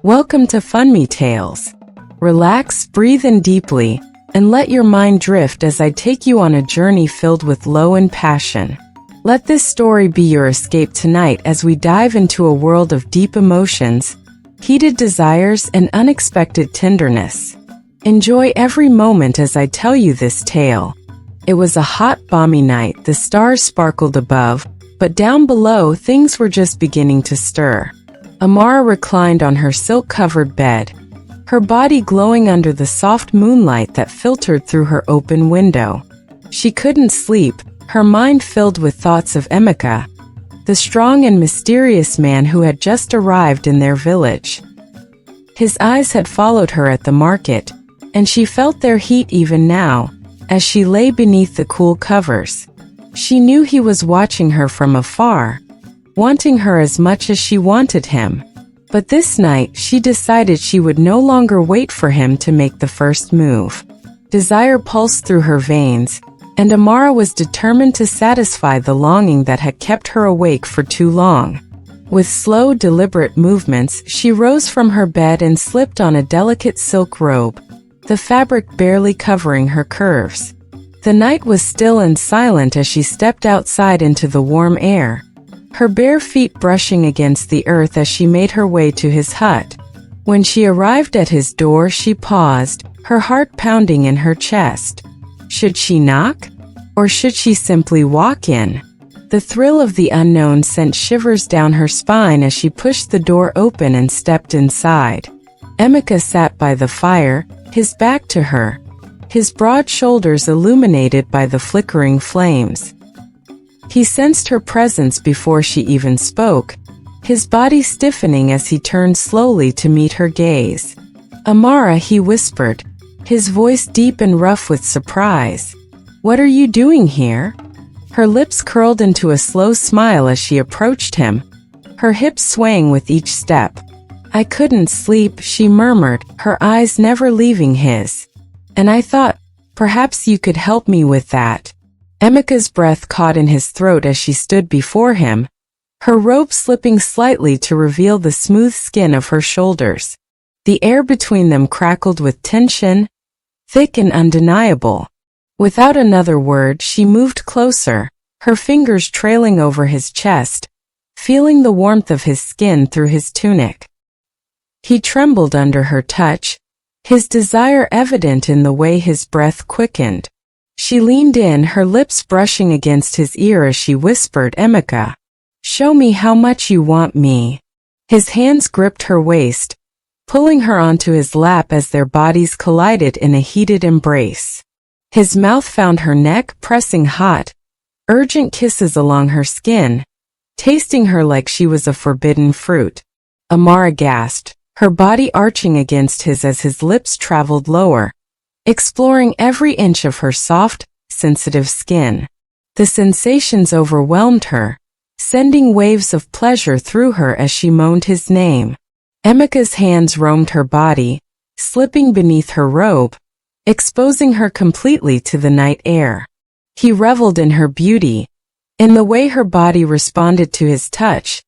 Welcome to Funmy Tales. Relax, breathe in deeply, and let your mind drift as I take you on a journey filled with love and passion. Let this story be your escape tonight as we dive into a world of deep emotions, heated desires, and unexpected tenderness. Enjoy every moment as I tell you this tale. It was a hot, balmy night. The stars sparkled above, but down below things were just beginning to stir. Amara reclined on her silk-covered bed, her body glowing under the soft moonlight that filtered through her open window. She couldn't sleep, her mind filled with thoughts of Emeka, the strong and mysterious man who had just arrived in their village. His eyes had followed her at the market, and she felt their heat even now, as she lay beneath the cool covers. She knew he was watching her from afar, wanting her as much as she wanted him. But this night, she decided she would no longer wait for him to make the first move. Desire pulsed through her veins, and Amara was determined to satisfy the longing that had kept her awake for too long. With slow, deliberate movements, she rose from her bed and slipped on a delicate silk robe, the fabric barely covering her curves. The night was still and silent as she stepped outside into the warm air, her bare feet brushing against the earth as she made her way to his hut. When she arrived at his door, she paused, her heart pounding in her chest. Should she knock? Or should she simply walk in? The thrill of the unknown sent shivers down her spine as she pushed the door open and stepped inside. Emeka sat by the fire, his back to her, his broad shoulders illuminated by the flickering flames. He sensed her presence before she even spoke, his body stiffening as he turned slowly to meet her gaze. "Amara," he whispered, his voice deep and rough with surprise. "What are you doing here?" Her lips curled into a slow smile as she approached him, her hips swaying with each step. "I couldn't sleep," she murmured, her eyes never leaving his. "And I thought, perhaps you could help me with that." Emeka's breath caught in his throat as she stood before him, her robe slipping slightly to reveal the smooth skin of her shoulders. The air between them crackled with tension, thick and undeniable. Without another word, she moved closer, her fingers trailing over his chest, feeling the warmth of his skin through his tunic. He trembled under her touch, his desire evident in the way his breath quickened. She leaned in, her lips brushing against his ear as she whispered, "Emeka, show me how much you want me." His hands gripped her waist, pulling her onto his lap as their bodies collided in a heated embrace. His mouth found her neck, pressing hot, urgent kisses along her skin, tasting her like she was a forbidden fruit. Amara gasped, her body arching against his as his lips traveled lower, exploring every inch of her soft, sensitive skin. The sensations overwhelmed her, sending waves of pleasure through her as she moaned his name. Emeka's hands roamed her body, slipping beneath her robe, exposing her completely to the night air. He reveled in her beauty, in the way her body responded to his touch,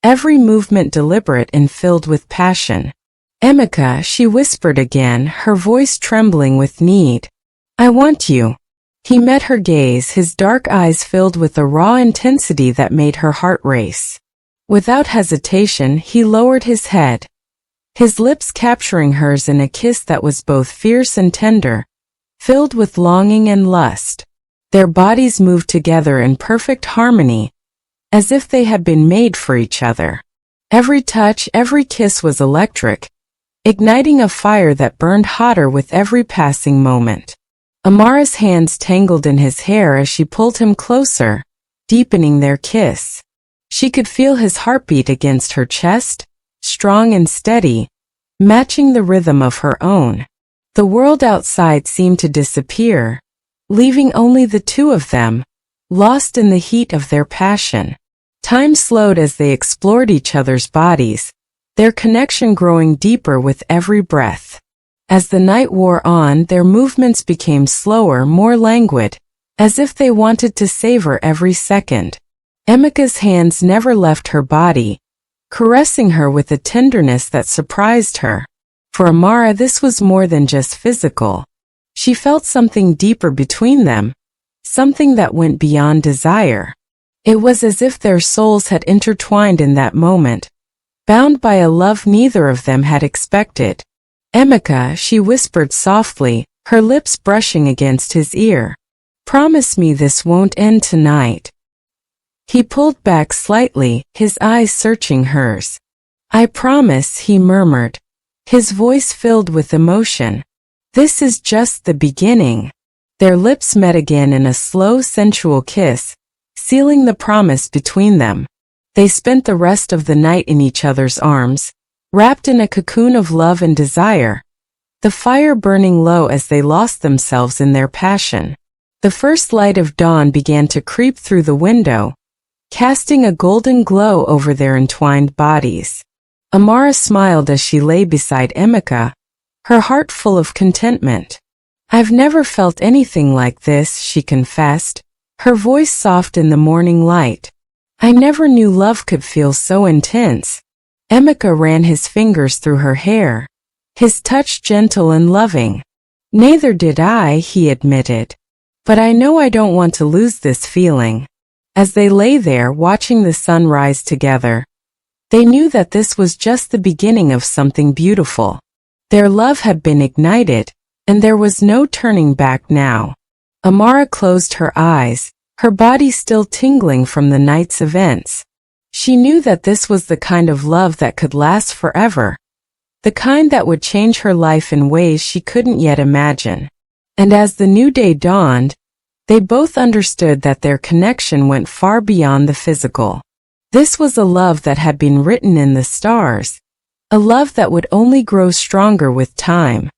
every movement deliberate and filled with passion. "Emeka," she whispered again, her voice trembling with need. "I want you." He met her gaze, his dark eyes filled with a raw intensity that made her heart race. Without hesitation, he lowered his head, his lips capturing hers in a kiss that was both fierce and tender, filled with longing and lust. Their bodies moved together in perfect harmony, as if they had been made for each other. Every touch, every kiss was electric, igniting a fire that burned hotter with every passing moment. Amara's hands tangled in his hair as she pulled him closer, deepening their kiss. She could feel his heartbeat against her chest, strong and steady, matching the rhythm of her own. The world outside seemed to disappear, leaving only the two of them, lost in the heat of their passion. Time slowed as they explored each other's bodies, their connection growing deeper with every breath. As the night wore on, their movements became slower, more languid, as if they wanted to savor every second. Emeka's hands never left her body, caressing her with a tenderness that surprised her. For Amara, this was more than just physical. She felt something deeper between them, something that went beyond desire. It was as if their souls had intertwined in that moment, bound by a love neither of them had expected. "Emeka," she whispered softly, her lips brushing against his ear. "Promise me this won't end tonight." He pulled back slightly, his eyes searching hers. "I promise," he murmured, his voice filled with emotion. "This is just the beginning." Their lips met again in a slow, sensual kiss, sealing the promise between them. They spent the rest of the night in each other's arms, wrapped in a cocoon of love and desire, the fire burning low as they lost themselves in their passion. The first light of dawn began to creep through the window, casting a golden glow over their entwined bodies. Amara smiled as she lay beside Emeka, her heart full of contentment. "I've never felt anything like this," she confessed, her voice soft in the morning light. "I never knew love could feel so intense." Emeka ran his fingers through her hair, his touch gentle and loving. "Neither did I," he admitted. "But I know I don't want to lose this feeling." As they lay there watching the sun rise together, they knew that this was just the beginning of something beautiful. Their love had been ignited, and there was no turning back now. Amara closed her eyes, her body still tingling from the night's events. She knew that this was the kind of love that could last forever, the kind that would change her life in ways she couldn't yet imagine. And as the new day dawned, they both understood that their connection went far beyond the physical. This was a love that had been written in the stars, a love that would only grow stronger with time.